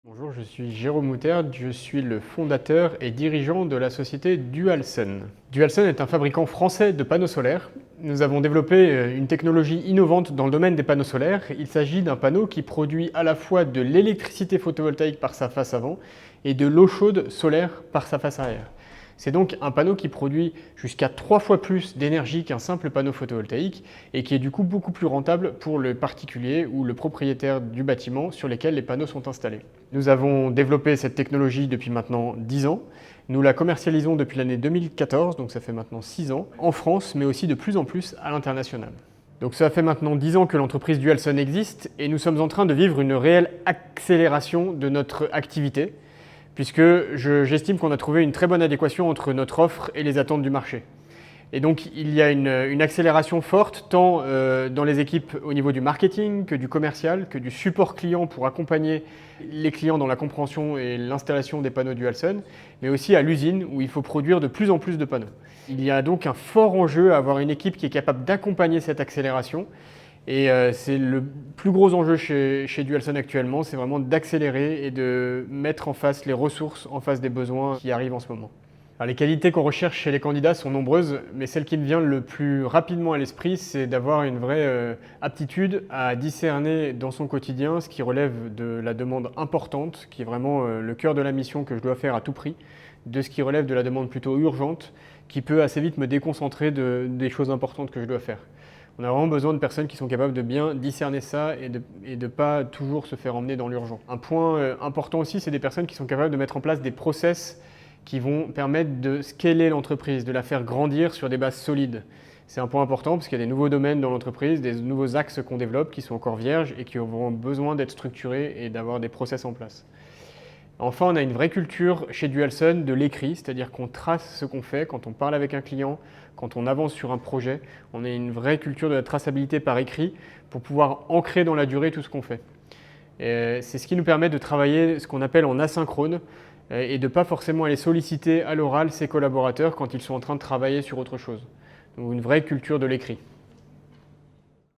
Bonjour, je suis Jérôme Mouterd, je suis le fondateur et dirigeant de la société Dualsun. Dualsun est un fabricant français de panneaux solaires. Nous avons développé une technologie innovante dans le domaine des panneaux solaires. Il s'agit d'un panneau qui produit à la fois de l'électricité photovoltaïque par sa face avant et de l'eau chaude solaire par sa face arrière. C'est donc un panneau qui produit jusqu'à 3 fois plus d'énergie qu'un simple panneau photovoltaïque et qui est du coup beaucoup plus rentable pour le particulier ou le propriétaire du bâtiment sur lesquels les panneaux sont installés. Nous avons développé cette technologie depuis maintenant 10 ans. Nous la commercialisons depuis l'année 2014, donc ça fait maintenant 6 ans, en France, mais aussi de plus en plus à l'international. Donc ça fait maintenant 10 ans que l'entreprise Dualsun existe et nous sommes en train de vivre une réelle accélération de notre activité, puisque j'estime qu'on a trouvé une très bonne adéquation entre notre offre et les attentes du marché. Et donc il y a une accélération forte tant dans les équipes au niveau du marketing que du commercial, que du support client pour accompagner les clients dans la compréhension et l'installation des panneaux Dualsun, mais aussi à l'usine où il faut produire de plus en plus de panneaux. Il y a donc un fort enjeu à avoir une équipe qui est capable d'accompagner cette accélération. Et c'est le plus gros enjeu chez Dualsun actuellement, c'est vraiment d'accélérer et de mettre en face les ressources, en face des besoins qui arrivent en ce moment. Alors, les qualités qu'on recherche chez les candidats sont nombreuses, mais celle qui me vient le plus rapidement à l'esprit, c'est d'avoir une vraie aptitude à discerner dans son quotidien ce qui relève de la demande importante, qui est vraiment le cœur de la mission que je dois faire à tout prix, de ce qui relève de la demande plutôt urgente, qui peut assez vite me déconcentrer des choses importantes que je dois faire. On a vraiment besoin de personnes qui sont capables de bien discerner ça et de ne pas toujours se faire emmener dans l'urgent. Un point important aussi, c'est des personnes qui sont capables de mettre en place des process qui vont permettre de scaler l'entreprise, de la faire grandir sur des bases solides. C'est un point important parce qu'il y a des nouveaux domaines dans l'entreprise, des nouveaux axes qu'on développe qui sont encore vierges et qui auront besoin d'être structurés et d'avoir des process en place. Enfin, on a une vraie culture chez Dualsun de l'écrit, c'est-à-dire qu'on trace ce qu'on fait quand on parle avec un client, quand on avance sur un projet. On a une vraie culture de la traçabilité par écrit pour pouvoir ancrer dans la durée tout ce qu'on fait. C'est ce qui nous permet de travailler ce qu'on appelle en asynchrone et de ne pas forcément aller solliciter à l'oral ses collaborateurs quand ils sont en train de travailler sur autre chose. Donc une vraie culture de l'écrit.